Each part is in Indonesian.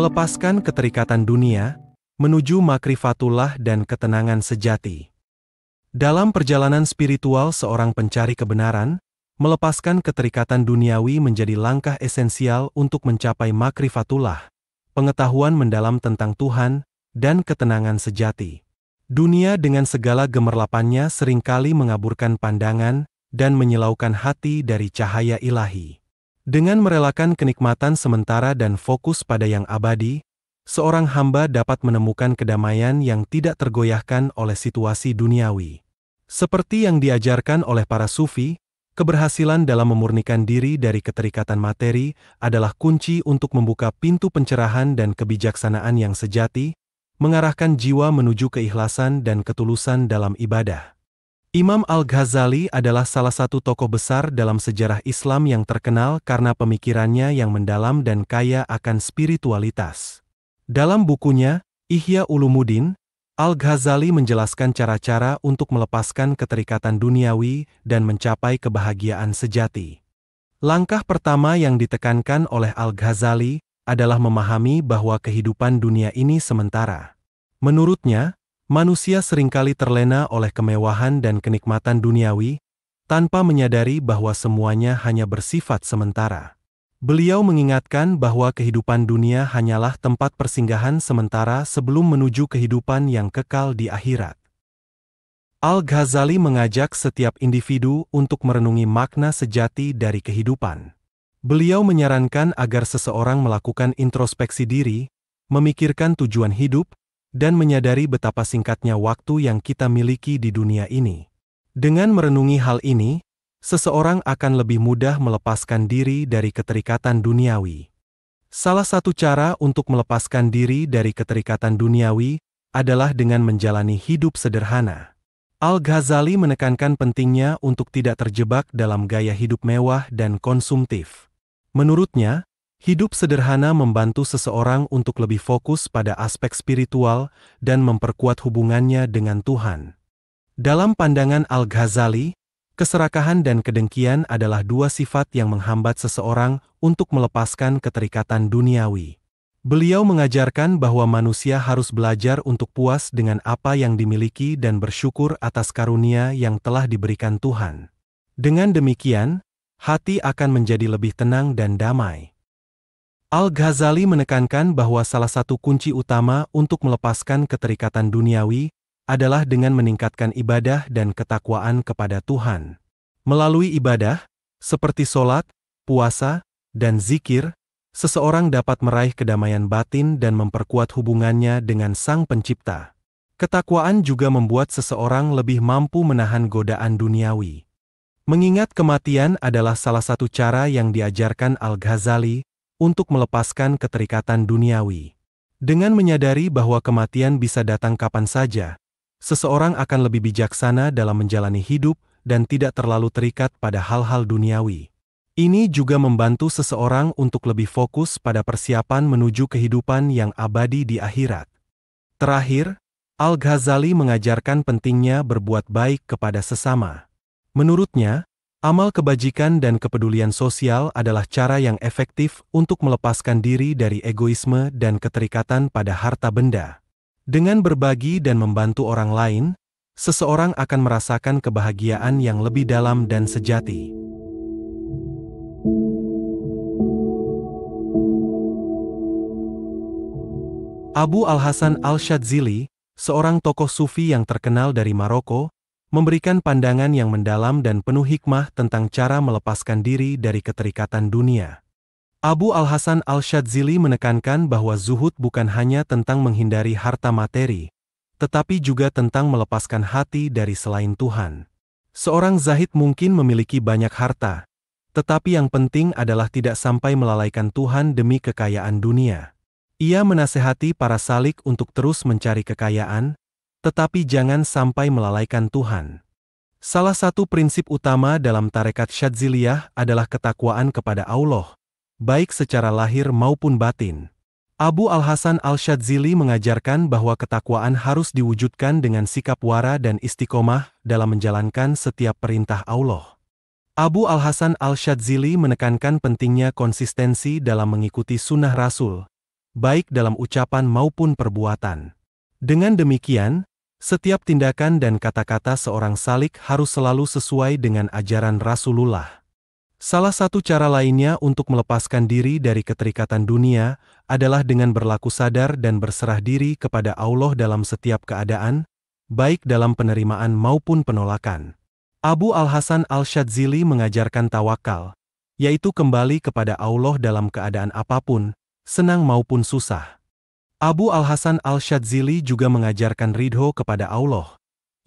Melepaskan keterikatan dunia, menuju makrifatullah dan ketenangan sejati. Dalam perjalanan spiritual seorang pencari kebenaran, melepaskan keterikatan duniawi menjadi langkah esensial untuk mencapai makrifatullah, pengetahuan mendalam tentang Tuhan, dan ketenangan sejati. Dunia dengan segala gemerlapannya seringkali mengaburkan pandangan dan menyilaukan hati dari cahaya ilahi. Dengan merelakan kenikmatan sementara dan fokus pada yang abadi, seorang hamba dapat menemukan kedamaian yang tidak tergoyahkan oleh situasi duniawi. Seperti yang diajarkan oleh para sufi, keberhasilan dalam memurnikan diri dari keterikatan materi adalah kunci untuk membuka pintu pencerahan dan kebijaksanaan yang sejati, mengarahkan jiwa menuju keikhlasan dan ketulusan dalam ibadah. Imam Al-Ghazali adalah salah satu tokoh besar dalam sejarah Islam yang terkenal karena pemikirannya yang mendalam dan kaya akan spiritualitas. Dalam bukunya, Ihya Ulumuddin, Al-Ghazali menjelaskan cara-cara untuk melepaskan keterikatan duniawi dan mencapai kebahagiaan sejati. Langkah pertama yang ditekankan oleh Al-Ghazali adalah memahami bahwa kehidupan dunia ini sementara. Menurutnya, manusia seringkali terlena oleh kemewahan dan kenikmatan duniawi, tanpa menyadari bahwa semuanya hanya bersifat sementara. Beliau mengingatkan bahwa kehidupan dunia hanyalah tempat persinggahan sementara sebelum menuju kehidupan yang kekal di akhirat. Al-Ghazali mengajak setiap individu untuk merenungi makna sejati dari kehidupan. Beliau menyarankan agar seseorang melakukan introspeksi diri, memikirkan tujuan hidup, dan menyadari betapa singkatnya waktu yang kita miliki di dunia ini. Dengan merenungi hal ini, seseorang akan lebih mudah melepaskan diri dari keterikatan duniawi. Salah satu cara untuk melepaskan diri dari keterikatan duniawi adalah dengan menjalani hidup sederhana. Al-Ghazali menekankan pentingnya untuk tidak terjebak dalam gaya hidup mewah dan konsumtif. Menurutnya, hidup sederhana membantu seseorang untuk lebih fokus pada aspek spiritual dan memperkuat hubungannya dengan Tuhan. Dalam pandangan Al-Ghazali, keserakahan dan kedengkian adalah dua sifat yang menghambat seseorang untuk melepaskan keterikatan duniawi. Beliau mengajarkan bahwa manusia harus belajar untuk puas dengan apa yang dimiliki dan bersyukur atas karunia yang telah diberikan Tuhan. Dengan demikian, hati akan menjadi lebih tenang dan damai. Al-Ghazali menekankan bahwa salah satu kunci utama untuk melepaskan keterikatan duniawi adalah dengan meningkatkan ibadah dan ketakwaan kepada Tuhan. Melalui ibadah, seperti sholat, puasa, dan zikir, seseorang dapat meraih kedamaian batin dan memperkuat hubungannya dengan Sang Pencipta. Ketakwaan juga membuat seseorang lebih mampu menahan godaan duniawi. Mengingat kematian adalah salah satu cara yang diajarkan Al-Ghazali untuk melepaskan keterikatan duniawi. Dengan menyadari bahwa kematian bisa datang kapan saja, seseorang akan lebih bijaksana dalam menjalani hidup dan tidak terlalu terikat pada hal-hal duniawi. Ini juga membantu seseorang untuk lebih fokus pada persiapan menuju kehidupan yang abadi di akhirat. Terakhir, Al-Ghazali mengajarkan pentingnya berbuat baik kepada sesama. Menurutnya, amal kebajikan dan kepedulian sosial adalah cara yang efektif untuk melepaskan diri dari egoisme dan keterikatan pada harta benda. Dengan berbagi dan membantu orang lain, seseorang akan merasakan kebahagiaan yang lebih dalam dan sejati. Abu Al-Hasan Al-Syadzili, seorang tokoh sufi yang terkenal dari Maroko, memberikan pandangan yang mendalam dan penuh hikmah tentang cara melepaskan diri dari keterikatan dunia. Abu Al-Hasan Al-Syadzili menekankan bahwa zuhud bukan hanya tentang menghindari harta materi, tetapi juga tentang melepaskan hati dari selain Tuhan. Seorang zahid mungkin memiliki banyak harta, tetapi yang penting adalah tidak sampai melalaikan Tuhan demi kekayaan dunia. Ia menasehati para salik untuk terus mencari kekayaan, tetapi jangan sampai melalaikan Tuhan. Salah satu prinsip utama dalam tarekat Syadziliyah adalah ketakwaan kepada Allah, baik secara lahir maupun batin. Abu Al-Hasan Al-Syadzili mengajarkan bahwa ketakwaan harus diwujudkan dengan sikap wara dan istiqomah dalam menjalankan setiap perintah Allah. Abu Al-Hasan Al-Syadzili menekankan pentingnya konsistensi dalam mengikuti sunnah Rasul, baik dalam ucapan maupun perbuatan. Dengan demikian, setiap tindakan dan kata-kata seorang salik harus selalu sesuai dengan ajaran Rasulullah. Salah satu cara lainnya untuk melepaskan diri dari keterikatan dunia adalah dengan berlaku sadar dan berserah diri kepada Allah dalam setiap keadaan, baik dalam penerimaan maupun penolakan. Abu Al-Hasan Al-Syadzili mengajarkan tawakal, yaitu kembali kepada Allah dalam keadaan apapun, senang maupun susah. Abu Al-Hasan Al-Syadzili juga mengajarkan ridho kepada Allah,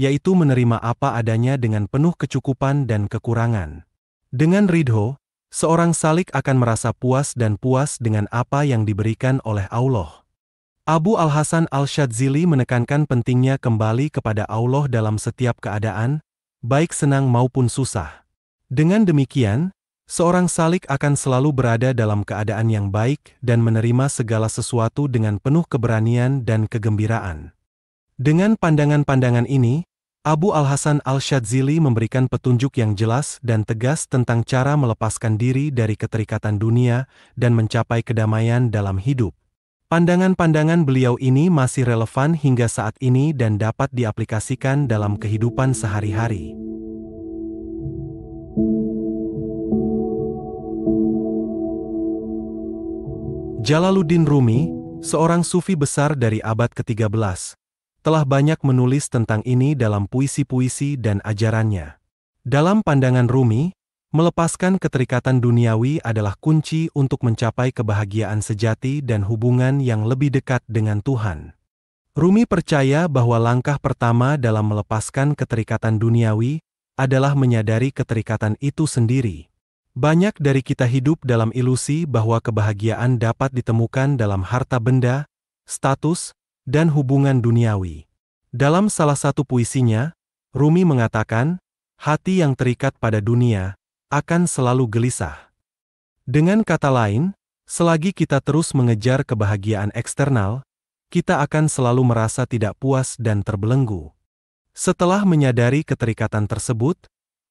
yaitu menerima apa adanya dengan penuh kecukupan dan kekurangan. Dengan ridho, seorang salik akan merasa puas dan puas dengan apa yang diberikan oleh Allah. Abu Al-Hasan Al-Syadzili menekankan pentingnya kembali kepada Allah dalam setiap keadaan, baik senang maupun susah. Dengan demikian, seorang salik akan selalu berada dalam keadaan yang baik dan menerima segala sesuatu dengan penuh keberanian dan kegembiraan. Dengan pandangan-pandangan ini, Abu Al-Hasan Al-Syadzili memberikan petunjuk yang jelas dan tegas tentang cara melepaskan diri dari keterikatan dunia dan mencapai kedamaian dalam hidup. Pandangan-pandangan beliau ini masih relevan hingga saat ini dan dapat diaplikasikan dalam kehidupan sehari-hari. Jalaluddin Rumi, seorang sufi besar dari abad ke-13, telah banyak menulis tentang ini dalam puisi-puisi dan ajarannya. Dalam pandangan Rumi, melepaskan keterikatan duniawi adalah kunci untuk mencapai kebahagiaan sejati dan hubungan yang lebih dekat dengan Tuhan. Rumi percaya bahwa langkah pertama dalam melepaskan keterikatan duniawi adalah menyadari keterikatan itu sendiri. Banyak dari kita hidup dalam ilusi bahwa kebahagiaan dapat ditemukan dalam harta benda, status, dan hubungan duniawi. Dalam salah satu puisinya, Rumi mengatakan, hati yang terikat pada dunia akan selalu gelisah. Dengan kata lain, selagi kita terus mengejar kebahagiaan eksternal, kita akan selalu merasa tidak puas dan terbelenggu. Setelah menyadari keterikatan tersebut,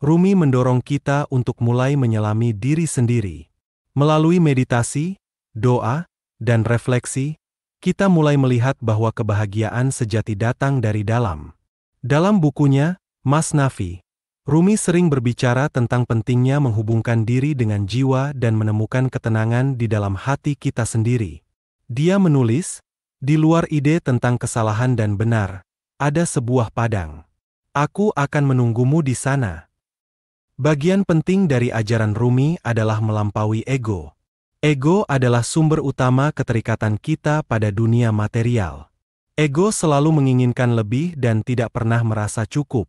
Rumi mendorong kita untuk mulai menyelami diri sendiri. Melalui meditasi, doa, dan refleksi, kita mulai melihat bahwa kebahagiaan sejati datang dari dalam. Dalam bukunya, Masnavi, Rumi sering berbicara tentang pentingnya menghubungkan diri dengan jiwa dan menemukan ketenangan di dalam hati kita sendiri. Dia menulis, di luar ide tentang kesalahan dan benar, ada sebuah padang. Aku akan menunggumu di sana. Bagian penting dari ajaran Rumi adalah melampaui ego. Ego adalah sumber utama keterikatan kita pada dunia material. Ego selalu menginginkan lebih dan tidak pernah merasa cukup.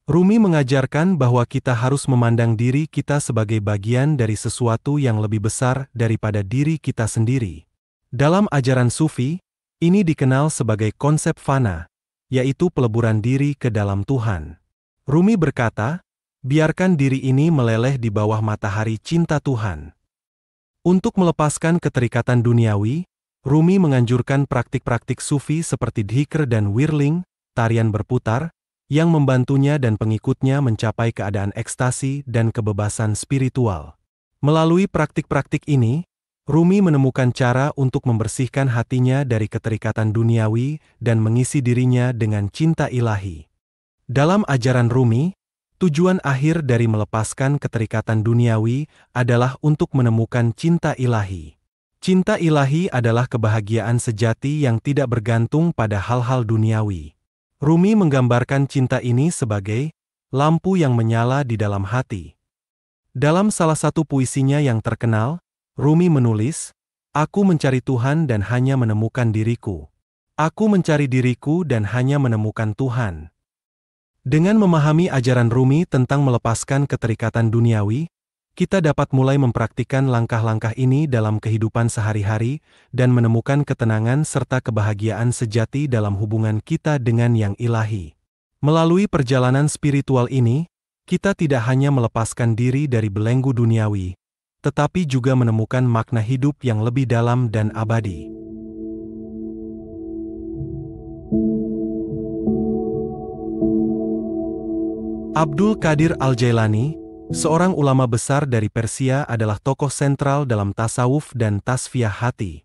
Rumi mengajarkan bahwa kita harus memandang diri kita sebagai bagian dari sesuatu yang lebih besar daripada diri kita sendiri. Dalam ajaran Sufi, ini dikenal sebagai konsep fana, yaitu peleburan diri ke dalam Tuhan. Rumi berkata, biarkan diri ini meleleh di bawah matahari cinta Tuhan. Untuk melepaskan keterikatan duniawi, Rumi menganjurkan praktik-praktik sufi seperti dzikir dan whirling, tarian berputar, yang membantunya dan pengikutnya mencapai keadaan ekstasi dan kebebasan spiritual. Melalui praktik-praktik ini, Rumi menemukan cara untuk membersihkan hatinya dari keterikatan duniawi dan mengisi dirinya dengan cinta ilahi. Dalam ajaran Rumi, tujuan akhir dari melepaskan keterikatan duniawi adalah untuk menemukan cinta ilahi. Cinta ilahi adalah kebahagiaan sejati yang tidak bergantung pada hal-hal duniawi. Rumi menggambarkan cinta ini sebagai lampu yang menyala di dalam hati. Dalam salah satu puisinya yang terkenal, Rumi menulis, "Aku mencari Tuhan dan hanya menemukan diriku. Aku mencari diriku dan hanya menemukan Tuhan." Dengan memahami ajaran Rumi tentang melepaskan keterikatan duniawi, kita dapat mulai mempraktikkan langkah-langkah ini dalam kehidupan sehari-hari dan menemukan ketenangan serta kebahagiaan sejati dalam hubungan kita dengan yang ilahi. Melalui perjalanan spiritual ini, kita tidak hanya melepaskan diri dari belenggu duniawi, tetapi juga menemukan makna hidup yang lebih dalam dan abadi. Abdul Qadir Al-Jailani, seorang ulama besar dari Persia, adalah tokoh sentral dalam tasawuf dan tasfiyah hati.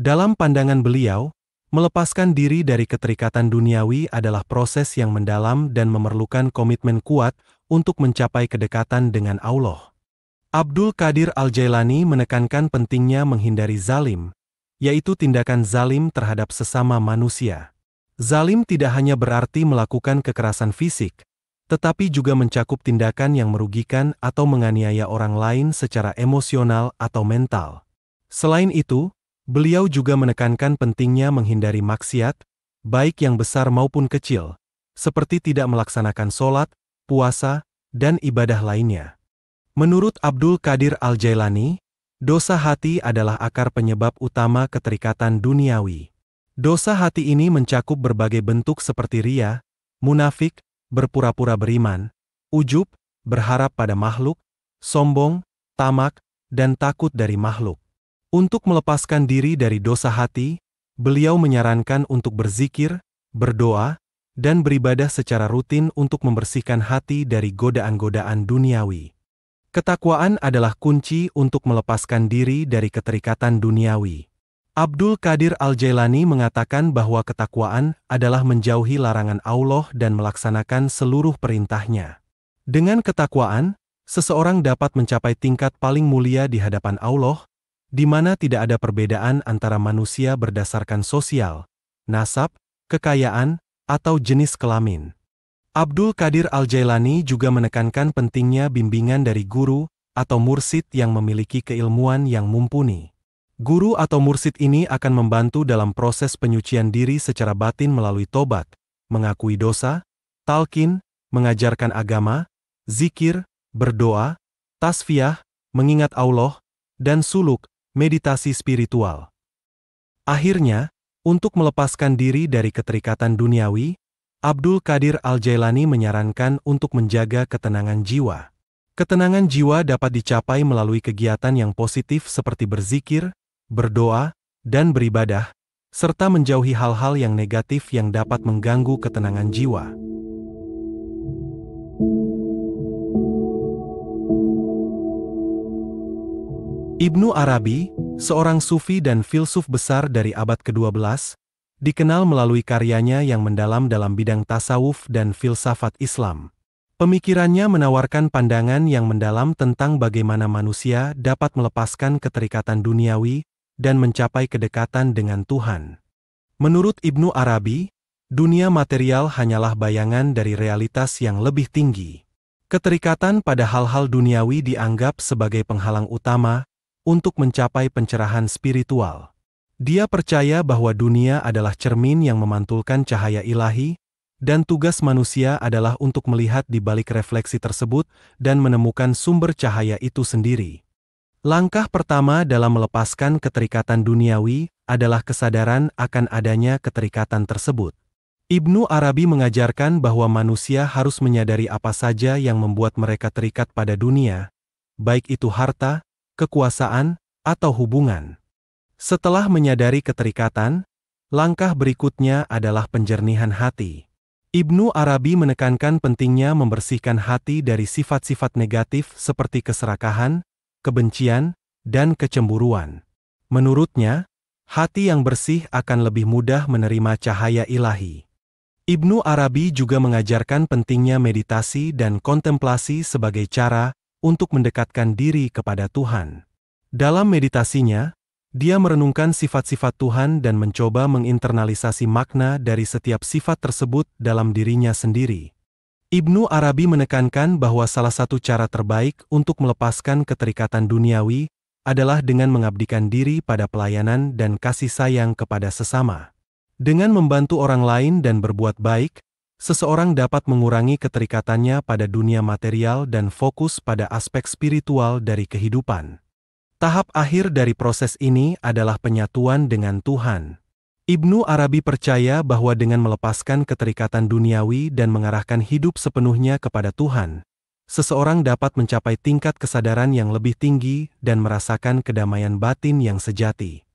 Dalam pandangan beliau, melepaskan diri dari keterikatan duniawi adalah proses yang mendalam dan memerlukan komitmen kuat untuk mencapai kedekatan dengan Allah. Abdul Qadir Al-Jailani menekankan pentingnya menghindari zalim, yaitu tindakan zalim terhadap sesama manusia. Zalim tidak hanya berarti melakukan kekerasan fisik, tetapi juga mencakup tindakan yang merugikan atau menganiaya orang lain secara emosional atau mental. Selain itu, beliau juga menekankan pentingnya menghindari maksiat, baik yang besar maupun kecil, seperti tidak melaksanakan sholat, puasa, dan ibadah lainnya. Menurut Abdul Qadir Al-Jailani, dosa hati adalah akar penyebab utama keterikatan duniawi. Dosa hati ini mencakup berbagai bentuk seperti riya, munafik, berpura-pura beriman, ujub, berharap pada makhluk, sombong, tamak, dan takut dari makhluk. Untuk melepaskan diri dari dosa hati, beliau menyarankan untuk berzikir, berdoa, dan beribadah secara rutin untuk membersihkan hati dari godaan-godaan duniawi. Ketakwaan adalah kunci untuk melepaskan diri dari keterikatan duniawi. Abdul Qadir Al-Jailani mengatakan bahwa ketakwaan adalah menjauhi larangan Allah dan melaksanakan seluruh perintahnya. Dengan ketakwaan, seseorang dapat mencapai tingkat paling mulia di hadapan Allah, di mana tidak ada perbedaan antara manusia berdasarkan sosial, nasab, kekayaan, atau jenis kelamin. Abdul Qadir Al-Jailani juga menekankan pentingnya bimbingan dari guru atau mursyid yang memiliki keilmuan yang mumpuni. Guru atau mursyid ini akan membantu dalam proses penyucian diri secara batin melalui tobat, mengakui dosa, talqin, mengajarkan agama, zikir, berdoa, tasfiyah, mengingat Allah, dan suluk, meditasi spiritual. Akhirnya, untuk melepaskan diri dari keterikatan duniawi, Abdul Qadir Al-Jailani menyarankan untuk menjaga ketenangan jiwa. Ketenangan jiwa dapat dicapai melalui kegiatan yang positif seperti berzikir, berdoa, dan beribadah, serta menjauhi hal-hal yang negatif yang dapat mengganggu ketenangan jiwa. Ibnu Arabi, seorang sufi dan filsuf besar dari abad ke-12, dikenal melalui karyanya yang mendalam dalam bidang tasawuf dan filsafat Islam. Pemikirannya menawarkan pandangan yang mendalam tentang bagaimana manusia dapat melepaskan keterikatan duniawi dan mencapai kedekatan dengan Tuhan. Menurut Ibnu Arabi, dunia material hanyalah bayangan dari realitas yang lebih tinggi. Keterikatan pada hal-hal duniawi dianggap sebagai penghalang utama untuk mencapai pencerahan spiritual. Dia percaya bahwa dunia adalah cermin yang memantulkan cahaya ilahi, dan tugas manusia adalah untuk melihat di balik refleksi tersebut dan menemukan sumber cahaya itu sendiri. Langkah pertama dalam melepaskan keterikatan duniawi adalah kesadaran akan adanya keterikatan tersebut. Ibnu Arabi mengajarkan bahwa manusia harus menyadari apa saja yang membuat mereka terikat pada dunia, baik itu harta, kekuasaan, atau hubungan. Setelah menyadari keterikatan, langkah berikutnya adalah penjernihan hati. Ibnu Arabi menekankan pentingnya membersihkan hati dari sifat-sifat negatif seperti keserakahan, kebencian, dan kecemburuan. Menurutnya, hati yang bersih akan lebih mudah menerima cahaya ilahi. Ibnu Arabi juga mengajarkan pentingnya meditasi dan kontemplasi sebagai cara untuk mendekatkan diri kepada Tuhan. Dalam meditasinya, dia merenungkan sifat-sifat Tuhan dan mencoba menginternalisasi makna dari setiap sifat tersebut dalam dirinya sendiri. Ibnu Arabi menekankan bahwa salah satu cara terbaik untuk melepaskan keterikatan duniawi adalah dengan mengabdikan diri pada pelayanan dan kasih sayang kepada sesama. Dengan membantu orang lain dan berbuat baik, seseorang dapat mengurangi keterikatannya pada dunia material dan fokus pada aspek spiritual dari kehidupan. Tahap akhir dari proses ini adalah penyatuan dengan Tuhan. Ibnu Arabi percaya bahwa dengan melepaskan keterikatan duniawi dan mengarahkan hidup sepenuhnya kepada Tuhan, seseorang dapat mencapai tingkat kesadaran yang lebih tinggi dan merasakan kedamaian batin yang sejati.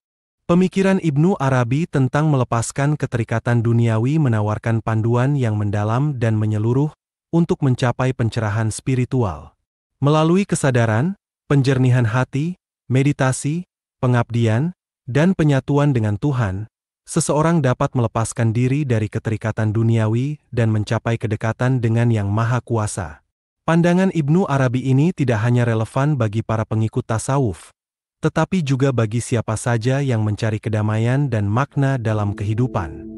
Pemikiran Ibnu Arabi tentang melepaskan keterikatan duniawi menawarkan panduan yang mendalam dan menyeluruh untuk mencapai pencerahan spiritual. Melalui kesadaran, penjernihan hati, meditasi, pengabdian, dan penyatuan dengan Tuhan, seseorang dapat melepaskan diri dari keterikatan duniawi dan mencapai kedekatan dengan Yang Maha Kuasa. Pandangan Ibnu Arabi ini tidak hanya relevan bagi para pengikut tasawuf, tetapi juga bagi siapa saja yang mencari kedamaian dan makna dalam kehidupan.